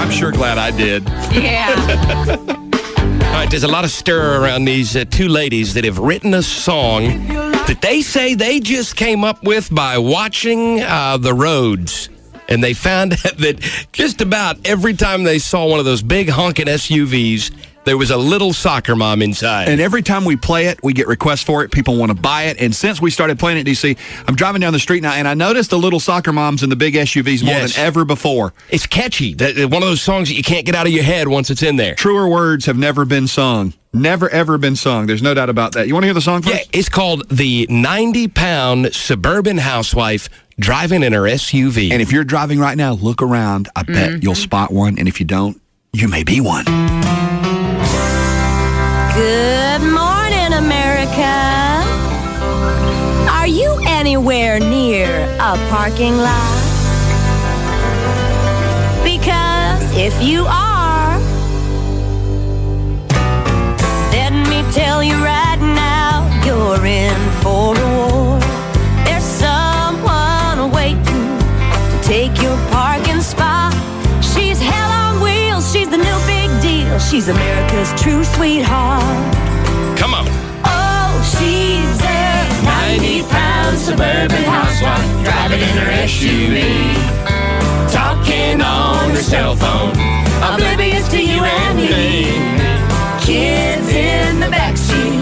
I'm sure glad I did. Yeah. All right, there's a lot of stir around these two ladies that have written a song that they say they just came up with by watching the roads. And they found out that just about every time they saw one of those big honking SUVs, there was a little soccer mom inside. And every time we play it, we get requests for it. People want to buy it. And since we started playing it, DC, I'm driving down the street now, and I noticed the little soccer moms in the big SUVs more than ever before. It's catchy. One of those songs that you can't get out of your head once it's in there. Truer words have never been sung. Never, ever been sung. There's no doubt about that. You want to hear the song first? Yeah, it's called the 90-pound suburban housewife driving in her SUV. And if you're driving right now, look around. I bet you'll spot one. And if you don't, you may be one. Good morning, America. Are you anywhere near a parking lot? Because if you are, let me tell you right now, you're in for a war. There's someone waiting to take your parking spot. She's hell on wheels, she's the new big deal. She's America's true sweetheart. Come on. Oh, she's a 90-pound suburban housewife driving in her SUV, talking on her cell phone, oblivious to you and me. Kids in the backseat,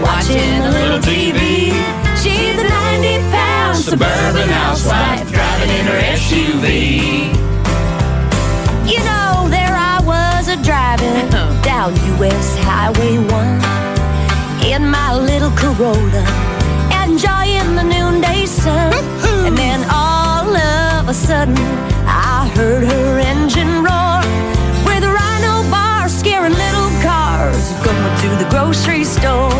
watching a little TV. She's a 90-pound suburban housewife driving in her SUV. You know, there I was driving down U.S. Highway 1 in my little Corolla, enjoying the noonday sun. And then all of a sudden, I heard her engine roar, with a rhino bar scaring little cars going to the grocery store.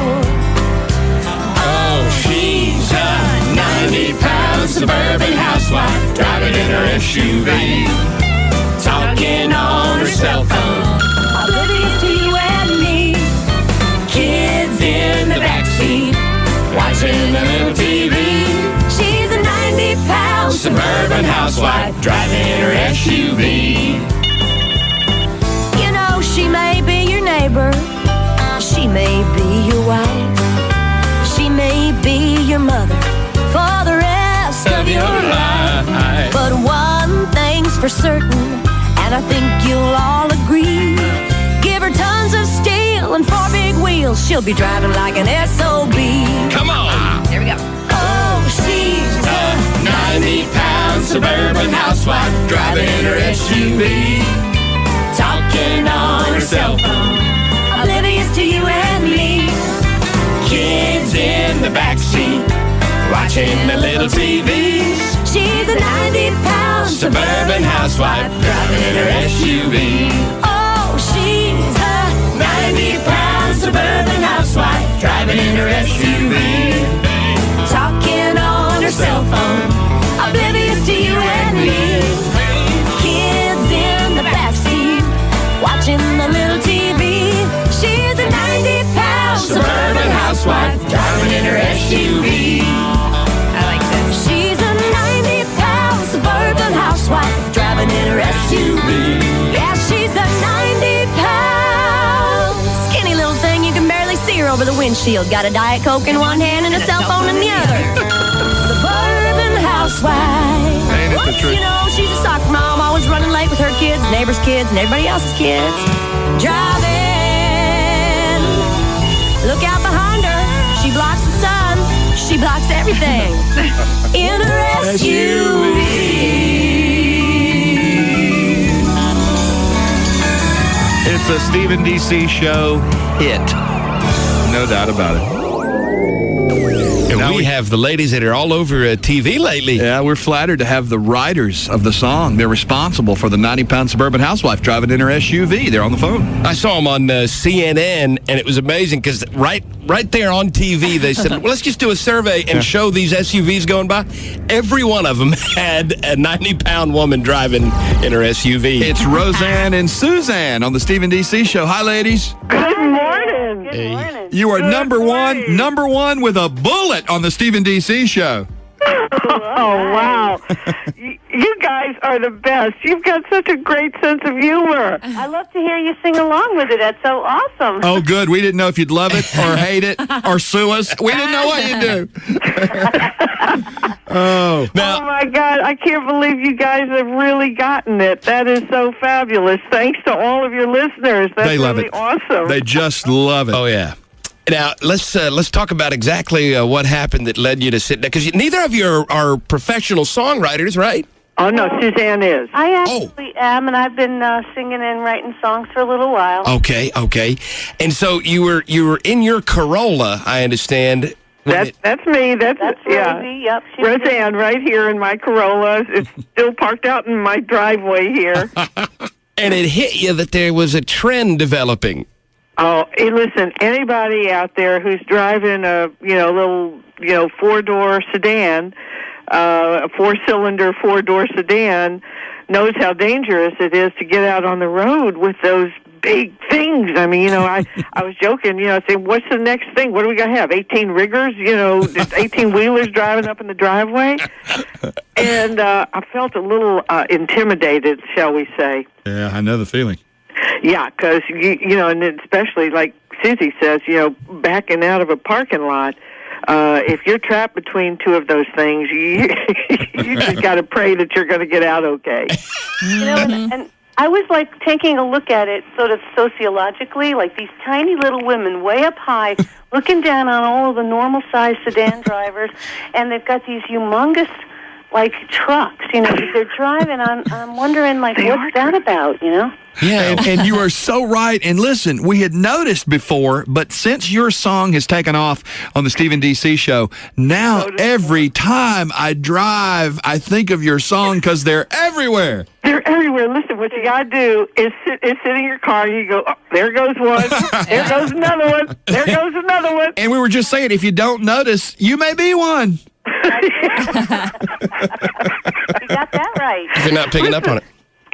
Oh, she's a 90-pound suburban housewife driving in her SUV, talking on her cell phone, oblivious to you and me. Kids in the backseat, watching a little TV. She's a 90-pound Suburban housewife driving in her SUV. You know, she may be your neighbor, she may be your wife, she may be your mother for the rest of your life. But one thing's for certain, and I think you'll all agree, give her tons of steel and 4 big wheels, she'll be driving like an SOB. Come on. There we go. Oh, she's A 90-pound suburban housewife driving in her SUV, talking on her cell phone, oblivious to you and me. kids in the backseat, watching the little TVs. She's a 90-pound Suburban housewife driving in her SUV. Oh, she's a 90-pound suburban housewife driving in her SUV, talking on her cell phone, oblivious to you and me. Kids in the backseat, watching the little TV. She's a 90-pound suburban housewife driving in her SUV. I like this. She's a 90-pound suburban housewife driving in her SUV. Yeah, she's a 90-pound skinny little thing. You can barely see her over the windshield. Got a Diet Coke in one hand and a cell phone in the other. Suburban housewife. Ain't it the truth? You know, she's a soccer mom, always running late with her kids, neighbors' kids, and everybody else's kids. Driving. Look out behind her. She blocks the sun. She blocks everything. In her SUV. It's a Stephen DC show hit. No doubt about it. And Now we have the ladies that are all over TV lately. Yeah, we're flattered to have the writers of the song. They're responsible for the 90-pound suburban housewife driving in her SUV. They're on the phone. I saw them on CNN, and it was amazing because right there on TV, they said, well, let's just do a survey and show these SUVs going by. Every one of them had a 90-pound woman driving in her SUV. It's Rozanne and Suzanne on the Stephen DC show. Hi, ladies. Good morning. You are number one with a bullet on the Stephen DC show. Oh, wow. You guys are the best. You've got such a great sense of humor. I love to hear you sing along with it. That's so awesome. Oh, good. We didn't know if you'd love it or hate it or sue us. We didn't know what you'd do. Oh, my God. I can't believe you guys have really gotten it. That is so fabulous. Thanks to all of your listeners. That's They love really it. awesome. They just love it. Oh, yeah. Now, let's talk about exactly what happened that led you to sit down. Because neither of you are professional songwriters, right? Oh, no, Suzanne is. I actually am, and I've been singing and writing songs for a little while. Okay. And so you were in your Corolla, I understand. That's me. That's yeah. Rosie. Yep. Rozanne, right here in my Corolla. It's still parked out in my driveway here. And it hit you that there was a trend developing. Oh, hey, listen, anybody out there who's driving a, little, four-door sedan, a four-cylinder, four-door sedan, knows how dangerous it is to get out on the road with those big things. I mean, I was joking, saying, what's the next thing? What do we got to have? 18 riggers, 18-wheelers driving up in the driveway? And I felt a little intimidated, shall we say. Yeah, I know the feeling. Yeah, because, and especially like Suzie says, backing out of a parking lot, if you're trapped between two of those things, you just got to pray that you're going to get out okay. And I was like taking a look at it sort of sociologically, like these tiny little women way up high looking down on all of the normal-sized sedan drivers, and they've got these humongous trucks, that they're driving. I'm wondering, what's that about, Yeah, and you are so right. And listen, we had noticed before, but since your song has taken off on the Stephen D.C. show, now every time I drive, I think of your song because they're everywhere. They're everywhere. Listen, what you got to do is sit in your car and you go, oh, there goes one, there goes another one, there goes another one. And we were just saying, if you don't notice, you may be one. You got that right. If you're not picking up on it.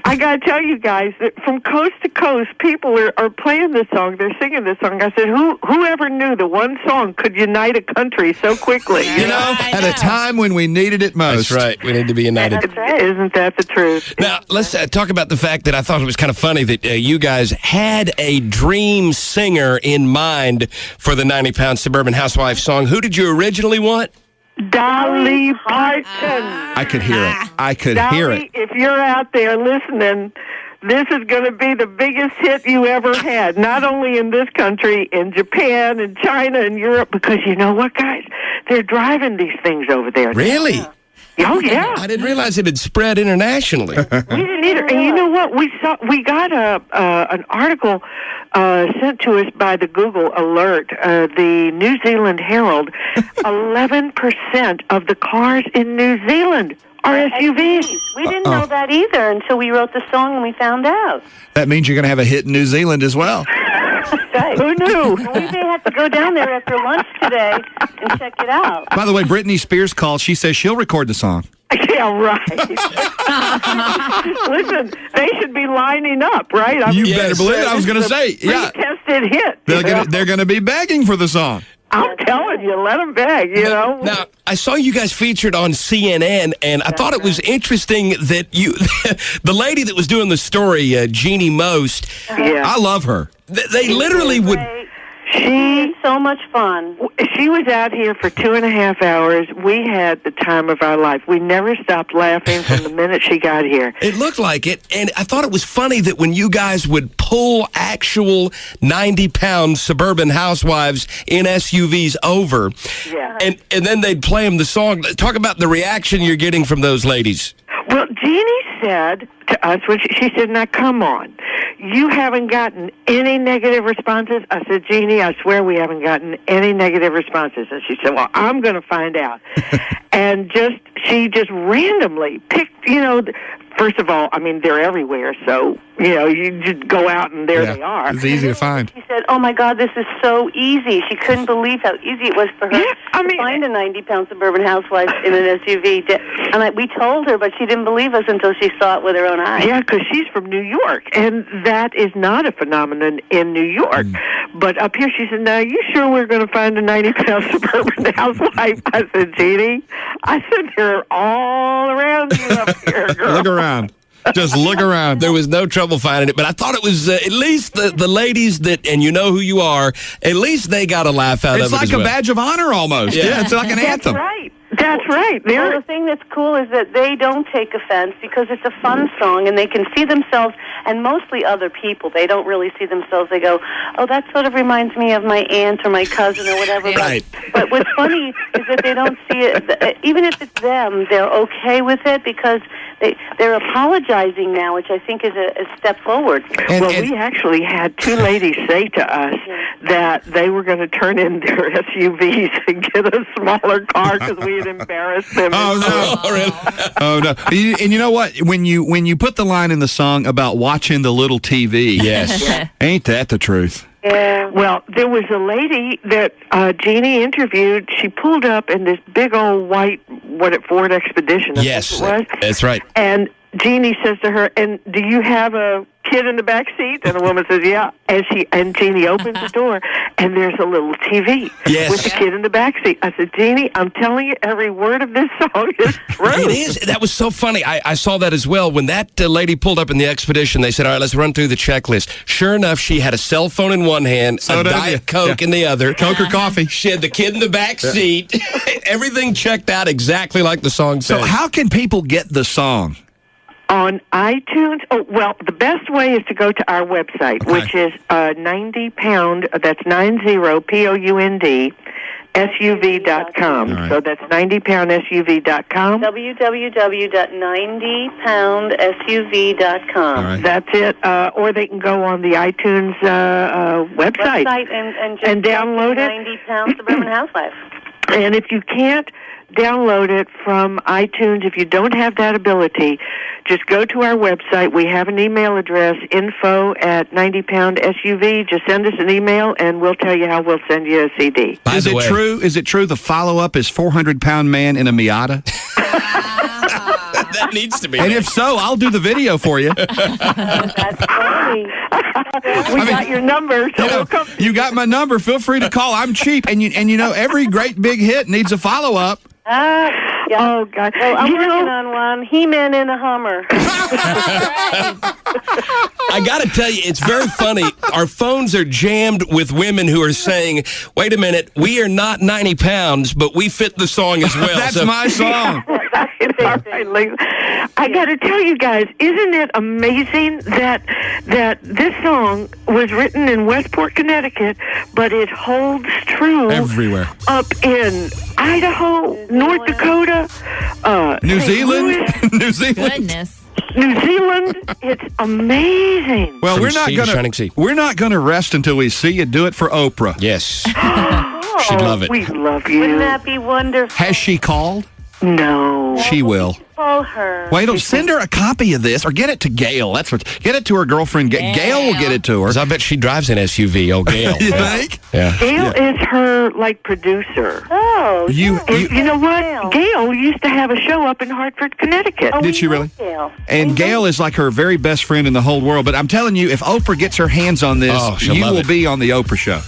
I got to tell you guys that from coast to coast, people are playing this song. They're singing this song. I said, whoever knew the one song could unite a country so quickly? At a time when we needed it most. That's right. We need to be united. That's right. Isn't that the truth? Now, let's talk about the fact that I thought it was kind of funny that you guys had a dream singer in mind for the 90-Pound Suburban Housewife song. Who did you originally want? Dolly Parton. I could hear it. I could hear it. If you're out there listening, this is going to be the biggest hit you ever had, not only in this country, in Japan, and China, and Europe, because you know what, guys? They're driving these things over there. Really? Oh, yeah. I didn't realize it had spread internationally. We didn't either. And you know what? We got an article sent to us by the Google Alert, the New Zealand Herald. 11% of the cars in New Zealand are SUVs. We didn't know that either until we wrote the song and we found out. That means you're going to have a hit in New Zealand as well. Right. Who knew? We may have to go down there after lunch today and check it out. By the way, Britney Spears called. She says she'll record the song. Yeah, right. Listen, they should be lining up, right? I You mean, better believe it. I was going to say, yeah. Pre-tested hit. They're going to be begging for the song. I'm telling you, let them beg, Now, I saw you guys featured on CNN, and I thought it was interesting that the lady that was doing the story, Jeannie Most, Yeah. I love her. They literally would... She It's so much fun. She was out here for 2.5 hours. We had the time of our life. We never stopped laughing from the minute she got here. It looked like it, and I thought it was funny that when you guys would pull actual 90-pound suburban housewives in SUVs over, Yeah. and then they'd play them the song. Talk about the reaction you're getting from those ladies. Well, Jeannie said to us, when she said, now come on, you haven't gotten any negative responses? I said, Jeannie, I swear we haven't gotten any negative responses. And she said, well, I'm going to find out. And she just randomly picked, first of all, I mean, they're everywhere, so, you just go out and there they are. It's easy to find. She said, oh, my God, this is so easy. She couldn't believe how easy it was for her to find a 90-pound suburban housewife in an SUV. And we told her, but she didn't believe us until she saw it with her own eyes. Yeah, because she's from New York, and that is not a phenomenon in New York. But up here, she said, now, you sure we're going to find a 90-pound suburban housewife? I said, Jeannie, I said, they're all around you up here, girl. Look around. Just look around. There was no trouble finding it, but I thought it was at least the ladies that, and you know who you are, at least they got a laugh out of it. It's like a badge of honor almost. Yeah, it's like an anthem. That's right. That's right. Well, the thing that's cool is that they don't take offense because it's a fun song and they can see themselves, and mostly other people. They don't really see themselves. They go, oh, that sort of reminds me of my aunt or my cousin or whatever. Right. But what's funny is that they don't see it. Even if it's them, they're okay with it because they're apologizing now, which I think is a step forward. We actually had two ladies say to us that they were going to turn in their SUVs and get a smaller car because we had embarrassed them. Oh, no. Really? Oh, no. And you know what? When you put the line in the song about watching the little TV, Yes. ain't that the truth? Yeah. Well, there was a lady that Jeannie interviewed. She pulled up in this big old white Ford Expedition. I Yes, think it was. that's right. And Jeannie says to her, and do you have a kid in the back seat? And the woman says, yeah. And Jeannie opens the door, and there's a little TV with a kid in the back seat. I said, Jeannie, I'm telling you, every word of this song is true. It is. That was so funny. I saw that as well. When that lady pulled up in the Expedition, they said, all right, let's run through the checklist. Sure enough, she had a cell phone in one hand, a Diet Coke in the other. Coke or coffee. She had the kid in the back seat. Everything checked out exactly like the song said. So how can people get the song? On iTunes, the best way is to go to our website, which is 90pound, that's 90, Pound, SUV.com. Right. So that's 90poundsuv.com. www.90poundsuv.com. Right. That's it. Or they can go on the iTunes website and just and download it. 90-pound suburban housewife. And if you can't download it from iTunes, if you don't have that ability, just go to our website. We have an email address, info@90poundsuv. Just send us an email, and we'll tell you how we'll send you a CD. By Is the it way- true? Is it true the follow-up is 400-pound man in a Miata? That needs to be. And if so, I'll do the video for you. That's funny. We got your number, so we'll come. You got my number. Feel free to call. I'm cheap, and every great big hit needs a follow-up. Yeah. Oh, God. Well, I'm working on one. He-Man in a Hummer. I got to tell you, it's very funny. Our phones are jammed with women who are saying, wait a minute, we are not 90 pounds, but we fit the song as well. That's my song. All right, Lisa. I got to tell you guys, isn't it amazing that this song was written in Westport, Connecticut, but it holds true Everywhere. up in Idaho, North Dakota, New St. Zealand? Louis, New Zealand? Goodness. New Zealand. It's amazing. Well, From we're not sea to shining sea. gonna rest until we see you do it for Oprah. Yes. She'd love it. We love you. Wouldn't that be wonderful? Has she called? No. She will. Call her. Wait, send her a copy of this, or get it to Gail. Get it to her girlfriend. Gail will get it to her. 'Cause I bet she drives an SUV, Gail. You think? Yeah. Gail is her producer. Oh, You know what? Gail used to have a show up in Hartford, Connecticut. Did she really? Gail. And Gail is like her very best friend in the whole world. But I'm telling you, if Oprah gets her hands on this, she'll you love will it. be on the Oprah show.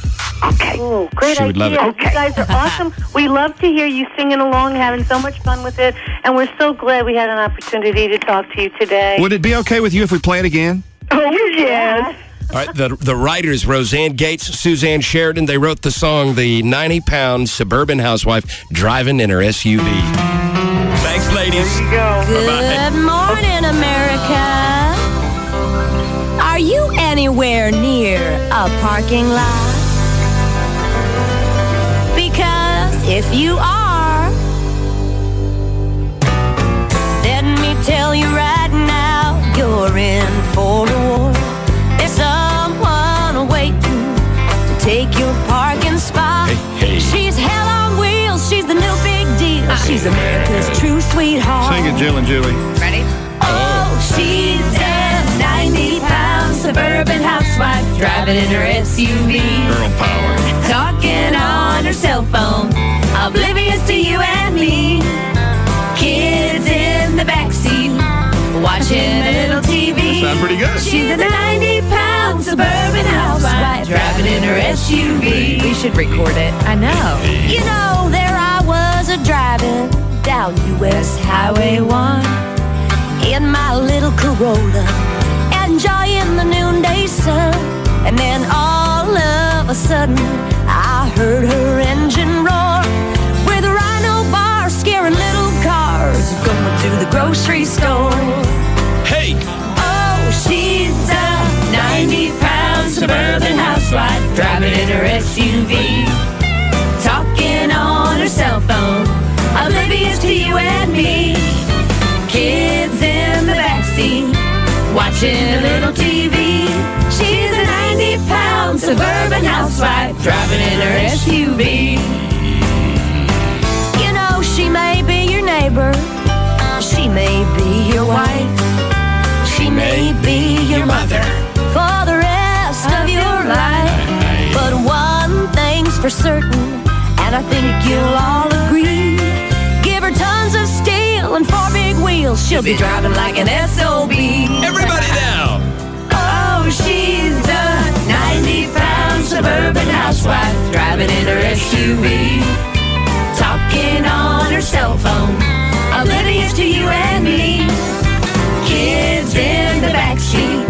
Okay. Oh, great She idea. would love it. Okay. You guys are awesome. We love to hear you singing along, having so much fun with it, and we're so glad we had an opportunity to talk to you today. Would it be okay with you if we play it again? Oh, yes. All right, the writers, Rozanne Gates, Suzanne Sheridan, they wrote the song, the 90-pound suburban housewife driving in her SUV. Thanks, ladies. There you go. Good morning, America. Are you anywhere near a parking lot? Because if you are, let me tell you right now, you're in for a war. There's someone waiting to take your parking spot. Hey. She's hell on wheels. She's the new big deal. She's America's true sweetheart. Sing it, Jill and Julie. Ready? Oh, driving in her SUV. Girl power. Talking on her cell phone, oblivious to you and me. Kids in the backseat, watching a little TV. Sound pretty good. She's a 90-pound suburban housewife, driving in her SUV. We should record it. I know. You know, there I was a-driving down U.S. Highway 1 in my little Corolla, enjoying the noonday sun. And then all of a sudden, I heard her engine roar, with a rhino bar scaring little cars going to the grocery store. Hey! Oh, she's a 90-pound suburban housewife, driving in her SUV, talking on her cell phone, oblivious to you and me. Kids in the backseat, watching a little TV. She's a 90-pound suburban housewife, driving in her SUV. You know, she may be your neighbor, she may be your wife, she may be your mother for the rest of your life. But one thing's for certain, and I think you'll all agree, give her tons of steel and 4 big wheels, she'll be driving like an SOB. Everybody now! Oh, she's a 90-pound suburban housewife, driving in her SUV, talking on her cell phone, oblivious to you and me. Kids in the backseat,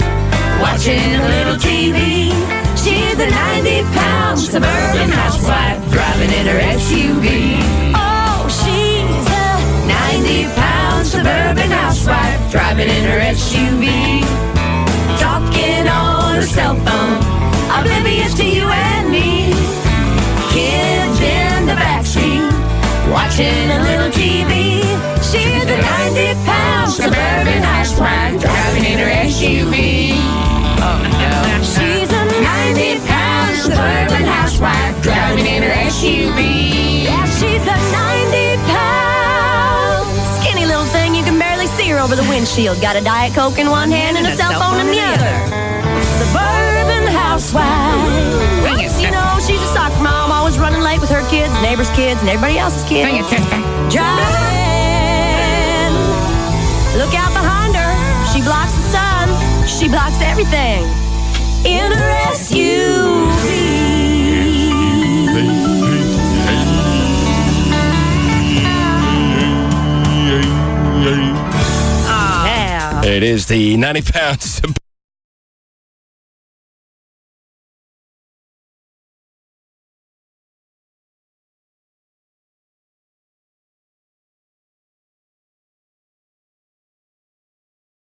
watching a little TV. She's a 90-pound suburban housewife, driving in her SUV. Oh, she's a 90-pound suburban housewife, driving in her SUV, talking on her cell phone, oblivious to you and me. Kids in the backseat, watching a little TV. She's a 90-pound suburban housewife, driving in her SUV. Oh no. She's a 90-pound suburban housewife, driving in her SUV. Yeah, she's a 90-pound skinny little thing, you can barely see her over the windshield. Got a Diet Coke in one hand and a cell phone in the other. Suburban housewife. Well, you know, she's a soccer mom, always running late with her kids, neighbors' kids, and everybody else's kids. Driving. Look out behind her. She blocks the sun. She blocks everything in her SUV. It is the 90-pound suburban